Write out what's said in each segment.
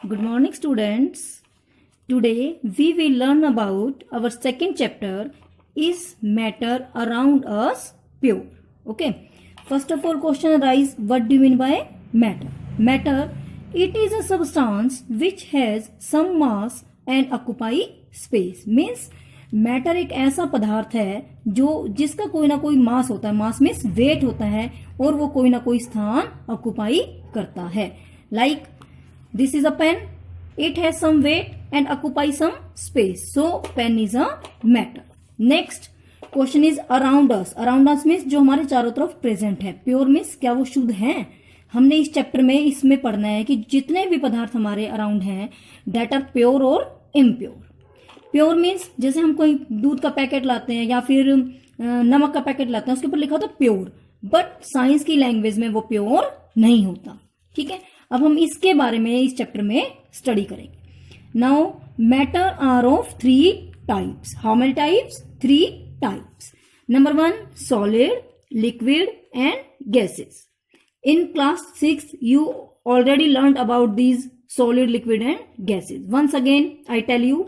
Good morning, students. Today we will learn about our second chapter, is matter around us pure? Okay. First of all, question arise, what do you mean by matter? Matter, it is a substance which has some mass and occupy space. Means matter एक ऐसा पदार्थ है जो जिसका कोई ना कोई मास होता है. मास मीन्स वेट होता है और वो कोई ना कोई स्थान ऑक्युपाई करता है. Like this is a pen, it has some weight and occupy some space, so pen is a matter. Next question is around us. Around us means जो हमारे चारों तरफ प्रेजेंट है. प्योर मीन्स क्या वो शुद्ध है? हमने इस चैप्टर में इसमें पढ़ना है कि जितने भी पदार्थ हमारे अराउंड हैं दैट आर प्योर और इम्प्योर. प्योर मीन्स जैसे हम कोई दूध का पैकेट लाते हैं या फिर नमक का पैकेट लाते हैं, उसके ऊपर लिखा होता है प्योर, बट साइंस की लैंग्वेज में वो प्योर नहीं होता. ठीक है, अब हम इसके बारे में इस चैप्टर में स्टडी करेंगे. Now matter are of 3 types. How many types? 3 types. Number 1 solid, liquid and gases. In class 6 you already learned about these solid, liquid and gases. Once again I tell you,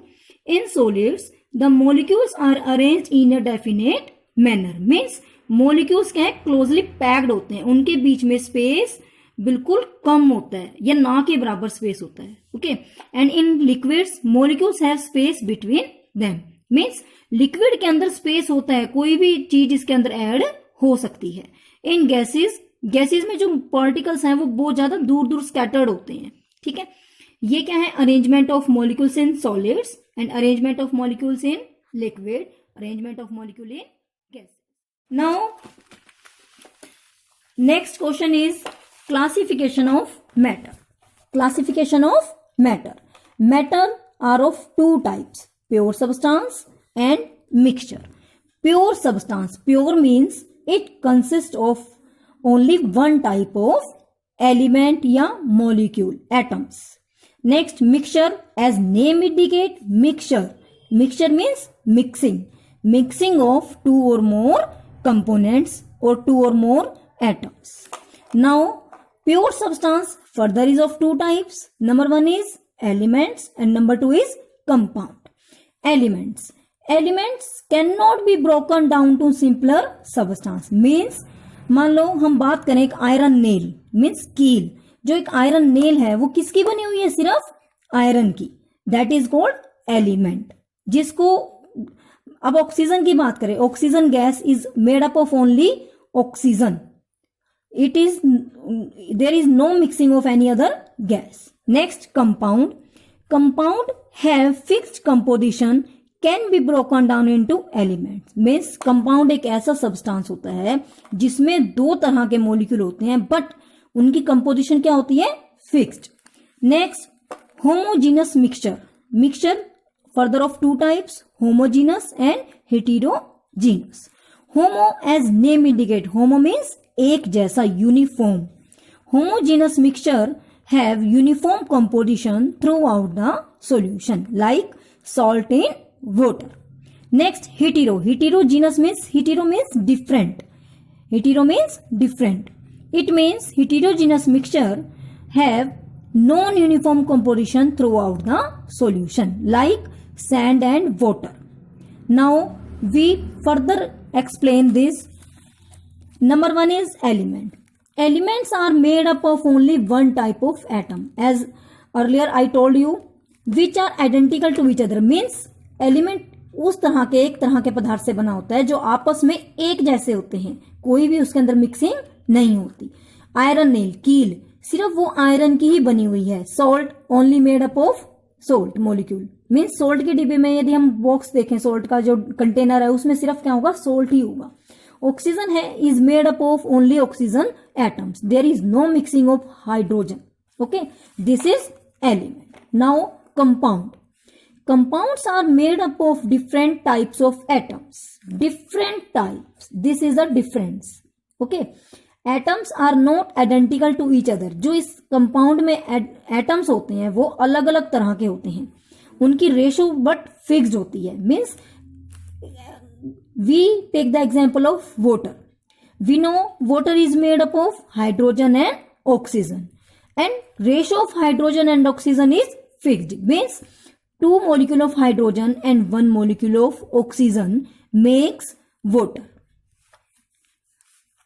in solids the molecules are arranged in a definite manner. Means molecules क्या है, closely packed होते हैं, उनके बीच में space बिल्कुल कम होता है या ना के बराबर space होता है. Okay, and in liquids molecules have space between them. Means liquid के अंदर space होता है, कोई भी चीज इसके अंदर ऐड हो सकती है. In gases, गैसेज में जो पार्टिकल्स हैं वो बहुत ज्यादा दूर दूर स्कैटर्ड होते हैं. ठीक है, ये क्या है? Arrangement of molecules in solids and arrangement of molecules in liquid, arrangement of molecule in gases. Now next question is classification of matter. Classification of matter. Matter are of 2 types, pure substance and mixture. Pure substance, pure means it consist of only one type of element या molecule, atoms. Next mixture, as name indicate, mixture. Mixture means mixing. Mixing of 2 or more components or 2 or more atoms. Now pure substance further is of 2 types. Number 1 is elements and number 2 is compound. Elements. Elements cannot be broken down to simpler substance. Means मान लो हम बात करें एक iron nail means कील. जो एक iron nail है वो किसकी बनी हुई है? सिर्फ आयरन की. That is called element. जिसको अब ऑक्सीजन की बात करें, oxygen gas is made up of only oxygen. It is there is no mixing of any other gas. Next compound. Compound have fixed composition, can be broken down into elements. Means compound एक ऐसा substance होता है जिसमें 2 तरह के molecule होते हैं but उनकी कंपोजिशन क्या होती है? Fixed. Next homogeneous mixture. Mixture further of 2 types, homogeneous and heterogeneous. Homo as name indicate, homo means एक जैसा, uniform. Homogeneous mixture have uniform composition throughout the solution like salt in water. Next hetero. Heterogeneous means, hetero means different. Hetero means different. It means heterogeneous mixture have non-uniform composition throughout the solution like sand and water. Now we further explain this. Number 1 is element. Elements are made up of only one type of atom. As earlier I told you, which are identical to each other. Means element उस तरह के, एक तरह के पदार्थ से बना होता है जो आपस में एक जैसे होते हैं, कोई भी उसके अंदर मिक्सिंग नहीं होती. आयरन नेल, कील, सिर्फ वो आयरन की ही बनी हुई है. Salt only made up of salt molecule. Means salt के डिब्बे में यदि हम बॉक्स देखें, सोल्ट का जो कंटेनर है उसमें सिर्फ क्या होगा? सोल्ट ही होगा. ऑक्सीजन है is made up of only oxygen atoms. There is no mixing of hydrogen. Okay, this is element. Now compound. Compounds are made up of different types of atoms. Different types. This is a difference. Okay. Atoms are not identical to each other. जो इस compound में atoms होते हैं वो अलग अलग तरह के होते हैं. उनकी रेशो बट फिक्स्ड होती है. Means we take the example of water. We know water is made up of hydrogen and oxygen. and ratio of hydrogen and oxygen is fixed, means 2 molecule of hydrogen and 1 molecule of oxygen makes water.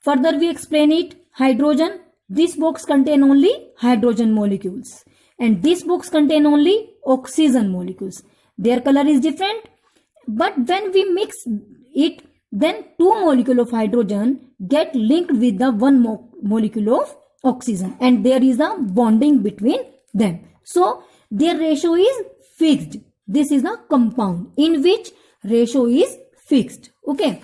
Further we explain it. Hydrogen, this box contain only hydrogen molecules and this box contain only oxygen molecules. Their color is different, but when we mix it, then 2 molecule of hydrogen get linked with the 1 molecule of oxygen and there is a bonding between them. So their ratio is fixed. This is a compound in which ratio is fixed. Okay.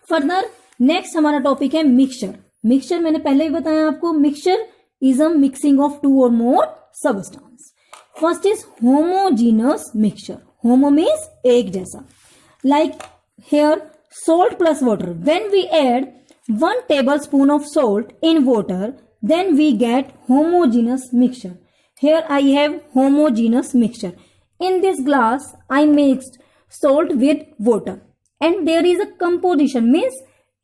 Further next हमारा topic है mixture. Mixture मैंने पहले ही बताया आपको. Mixture is a mixing of 2 or more substance. First is homogeneous mixture. Homo means एक जैसा. Like here salt plus water. When we add 1 tablespoon of salt in water, then we get homogeneous mixture. Here I have homogeneous mixture. In this glass I mixed salt with water and there is a composition, means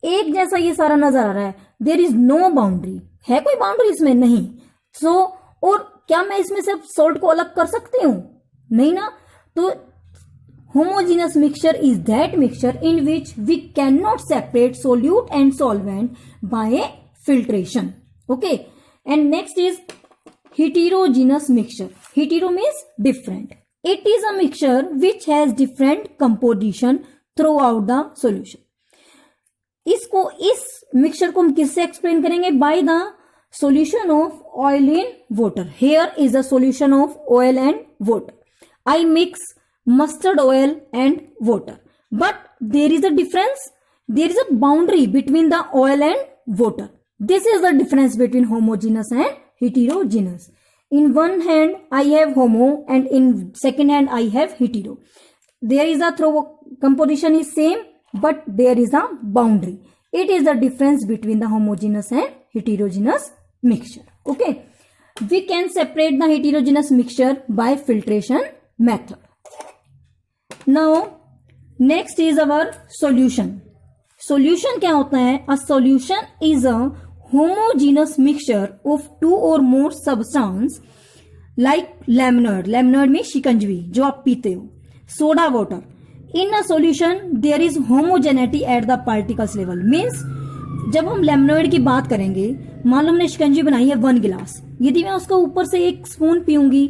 एक जैसा ये सारा नजर आ रहा है. There is no boundary. है कोई boundary इसमें? नहीं. So और क्या मैं इसमें से सॉल्ट को अलग कर सकती हूं? नहीं ना. तो homogeneous mixture is that mixture in which we cannot separate solute and solvent by filtration. Okay. And next is heterogeneous mixture. Hetero means different. It is a mixture which has different composition throughout the solution. इसको इस mixture को हम किससे explain करेंगे? By the solution of oil in water. Here is a solution of oil and water. I mix mustard oil and water, but there is a difference. There is a boundary between the oil and water. This is the difference between homogeneous and heterogeneous. In one hand I have homo and in second hand I have hetero. There is a composition is same, but there is a boundary. It is the difference between the homogeneous and heterogeneous mixture. Okay. We can separate the heterogeneous mixture by filtration method. Now next is our solution. Solution क्या होता है? A solution is a homogeneous mixture of 2 or more substance like lemonade. Lemonade में शिकंजवी जो आप पीते हो. Soda water. In a solution there is homogeneity at the particles level. Means जब हम लेमनोइड की बात करेंगे, मान लो हमने शिकंजी बनाई है 1 गिलास. यदि मैं उसका ऊपर से एक स्पून पीऊंगी,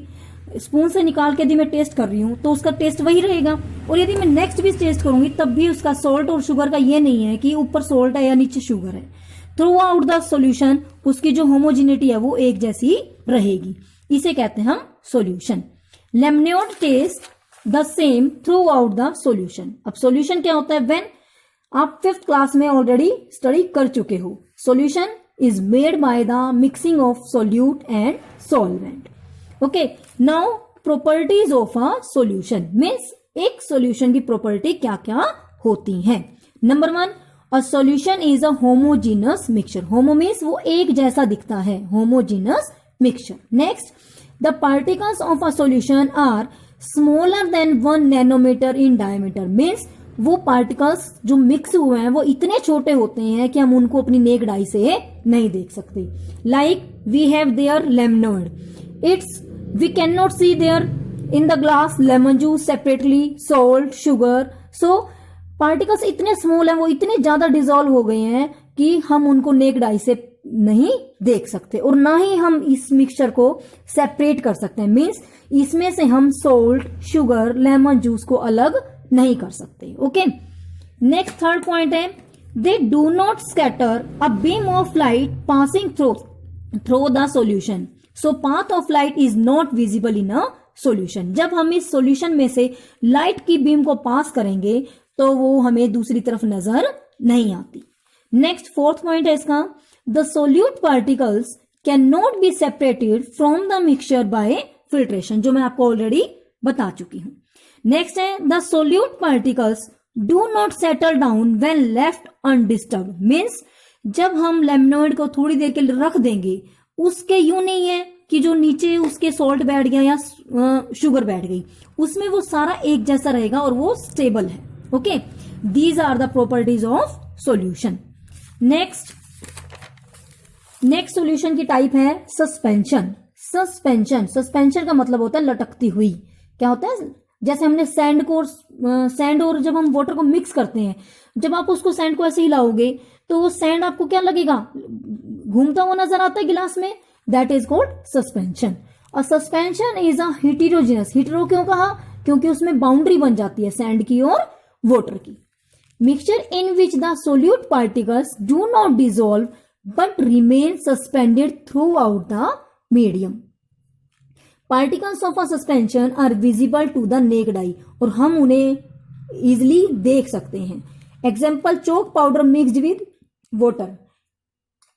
स्पून से निकाल के यदि मैं टेस्ट कर रही हूं तो उसका टेस्ट वही रहेगा. और यदि मैं नेक्स्ट भी टेस्ट करूंगी तब भी उसका सॉल्ट और शुगर का ये नहीं है कि ऊपर सॉल्ट है या नीचे शुगर है. थ्रू आउट द सॉल्यूशन उसकी जो होमोजिनिटी है वो एक जैसी रहेगी. इसे कहते हैं हम solution. Lemonade taste the same throughout the solution. अब सॉल्यूशन क्या होता है? व्हेन आप 5th क्लास में ऑलरेडी स्टडी कर चुके हो. Solution is made by the mixing of solute and solvent. Okay. Now properties of a solution means एक सॉल्यूशन की प्रॉपर्टी क्या क्या होती हैं. Number 1, a solution is a homogeneous mixture. Homo means वो एक जैसा दिखता है. Homogeneous mixture. Next, the particles of a solution are smaller than 1 nanometre in diameter. Means वो पार्टिकल्स जो मिक्स हुए हैं वो इतने छोटे होते हैं कि हम उनको अपनी नेक्ड आई से नहीं देख सकते. Like we have there lemonade. It's we can not see there in the glass lemon juice separately, salt, sugar. So particles इतने स्मॉल हैं, वो इतने ज्यादा डिजोल्व हो गए हैं कि हम उनको नेक्ड आई से नहीं देख सकते और ना ही हम इस मिक्सचर को सेपरेट कर सकते हैं. मीन्स इसमें से हम सॉल्ट, शुगर, लेमन जूस को अलग नहीं कर सकते. ओके. नेक्स्ट थर्ड पॉइंट है, they do not scatter a beam of light passing through the solution. So path of light is not visible in a solution. जब हम इस सॉल्यूशन में से लाइट की बीम को पास करेंगे तो वो हमें दूसरी तरफ नजर नहीं आती. नेक्स्ट फोर्थ पॉइंट है इसका, the solute particles can not be separated from the mixture by filtration, जो मैं आपको ऑलरेडी बता चुकी हूं. नेक्स्ट है, the solute particles do not settle down when left undisturbed. Means जब हम लेमनोइड को थोड़ी देर के लिए रख देंगे, उसके यूं नहीं है कि जो नीचे उसके सॉल्ट बैठ गया या शुगर बैठ गई, उसमें वो सारा एक जैसा रहेगा और वो स्टेबल है. Okay. These are the properties of solution. Next, next solution की टाइप है सस्पेंशन। सस्पेंशन का मतलब होता है लटकती हुई। क्या होता है, जैसे हमने सैंड और जब हम वाटर को मिक्स करते हैं, जब आप उसको सैंड को ऐसे हिलाओगे तो वो सैंड आपको क्या लगेगा, घूमता हुआ नजर आता है गिलास में, दैट इज कॉल्ड सस्पेंशन। और suspension is a heterogeneous, hetero क्यों कहा, क्योंकि उसमें बाउंड्री बन जाती है सैंड की और वाटर की। Mixture in which the solute particles do not dissolve but remain suspended throughout the medium. Particles of a suspension are visible to the naked eye, और हम उन्हें इजिली देख सकते हैं। Example, chalk powder mixed with water.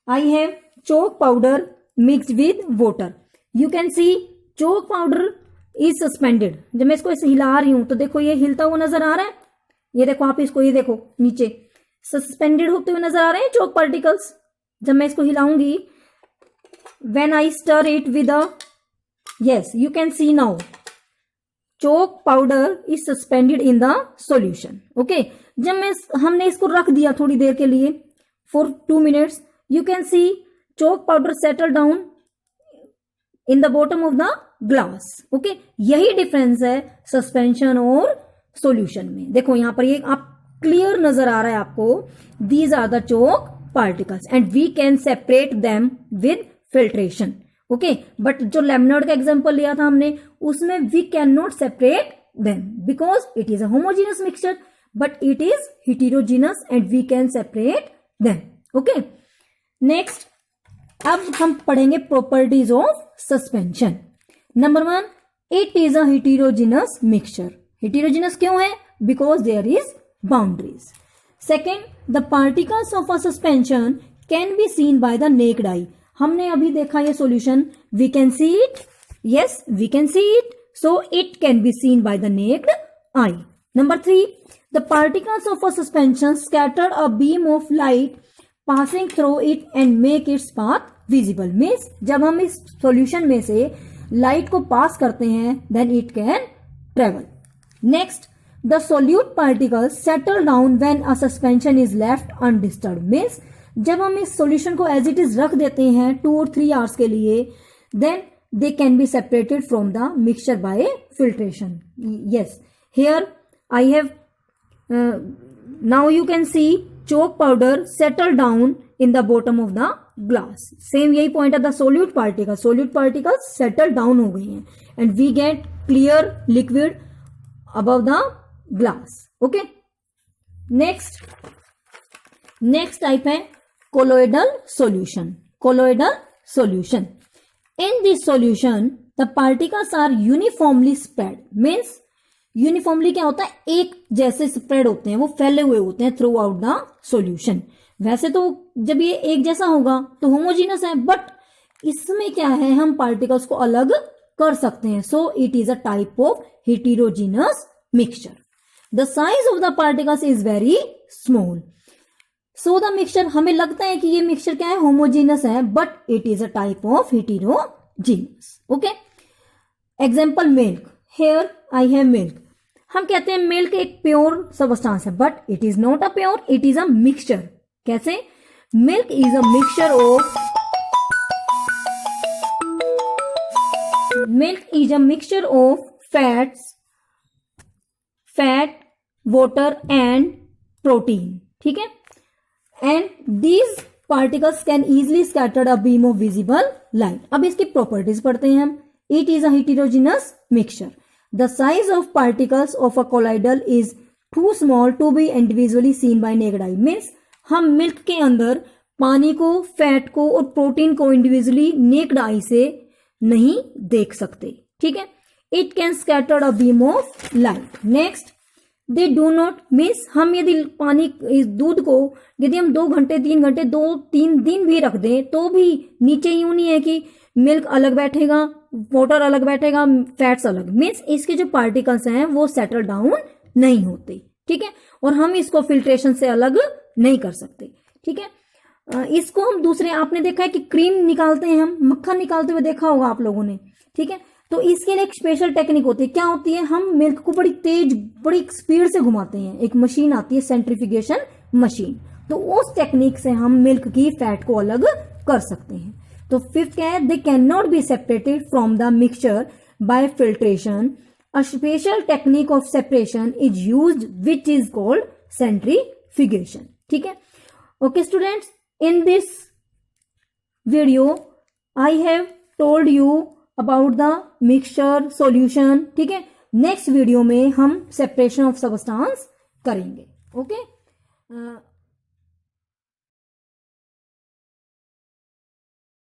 I have chalk powder mixed with water. You can see chalk powder is suspended. जब मैं इसको ऐसे हिला रही हूं तो देखो ये हिलता हुआ नजर आ रहा है, ये देखो आप इसको, ये देखो नीचे सस्पेंडेड होते हुए नजर आ रहे हैं चोक पार्टिकल्स। जब मैं इसको हिलाऊंगी, when I stir it with a, yes you can see now chalk powder is suspended in the solution. okay, जब हमने इसको रख दिया थोड़ी देर के लिए for 2 minutes, you can see chalk powder settle down in the bottom of the glass. okay, यही difference है सस्पेंशन और सॉल्यूशन में। देखो यहां पर ये आप क्लियर नजर आ रहा है आपको, these are the chalk particles and we can separate them with filtration. Okay, but जो लेमनॉर्ड का एग्जांपल लिया था हमने, उसमें we can not separate them because it is a homogeneous mixture, but it is heterogeneous and we can separate them. Okay, next अब हम पढ़ेंगे properties of suspension. Number 1, it is a heterogeneous mixture. Heterogeneous क्यों है, because there is boundaries. Second, the particles of a suspension can be seen by the naked eye. हमने अभी देखा ये solution, we can see it, yes we can see it, so it can be seen by the naked eye. Number 3, the particles of a suspension scattered a beam of light passing through it and make its path visible. Means जब हम इस solution में से light को pass करते हैं then it can travel. Next, the solute particles settle down when a suspension is left undisturbed. Means जब हम इस सॉल्यूशन को एज इट इज रख देते हैं 2 और 3 आवर्स के लिए, then they can be separated from the mixture by filtration. Yes, here I have, now you can see chalk powder settle down in the bottom of the glass. Same यही point है, the solute particles settle down हो गई हैं and we get clear liquid above the glass. Okay, next type है colloidal solution. Colloidal solution. In this solution, the particles are uniformly spread. Means uniformly क्या होता है, एक जैसे spread होते हैं, वो फैले हुए होते हैं throughout the solution. वैसे तो जब ये एक जैसा होगा तो homogeneous है, बट इसमें क्या है, हम particles को अलग कर सकते हैं. So it is a type of heterogeneous mixture. The size of the particles is very small. So the mixture, हमें लगता है कि ये मिक्सचर क्या है, होमोजीनस है, but it is a type of heterogeneous. Okay, example milk. Here I have milk. हम कहते हैं मिल्क एक प्योर सबस्टांस है, but it is not a pure, it is a mixture. कैसे? Milk is a mixture of fat, water and protein. ठीक है, and these particles can easily scatter a beam of visible light. अब इसकी properties पढ़ते हैं हम. It is a heterogeneous mixture. The size of particles of a colloidal is too small to be individually seen by naked eye. Means हम milk के अंदर पानी को, फैट को और प्रोटीन को इंडिविजुअली नेक्ड आई से नहीं देख सकते. ठीक है, it can scatter a beam of light. Next, they do not, means हम यदि पानी, इस दूध को यदि हम 2 घंटे 3 घंटे 2-3 दिन भी रख दें तो भी नीचे यूं नहीं है कि मिल्क अलग बैठेगा, वाटर अलग बैठेगा, फैट्स अलग. मीन्स इसके जो पार्टिकल्स हैं वो सेटल डाउन नहीं होते. ठीक है, और हम इसको फिल्ट्रेशन से अलग नहीं कर सकते. ठीक है, इसको हम दूसरे, आपने देखा है कि क्रीम निकालते हैं, हम मक्खन निकालते हुए देखा होगा आप लोगों ने. ठीक है, तो इसके लिए एक स्पेशल टेक्निक होती है. क्या होती है, हम मिल्क को बड़ी तेज, बड़ी स्पीड से घुमाते हैं. एक मशीन आती है, सेंट्रीफ्यूगेशन मशीन. तो उस टेक्निक से हम मिल्क की फैट को अलग कर सकते हैं। तो फिफ्थ क्या है, they can not be separated from the mixture by filtration, a special technique of separation is used which is called centrifugation. ठीक है, okay students, in this video I have told you about the mixture solution. ठीक है, next video में हम separation of substance करेंगे। Okay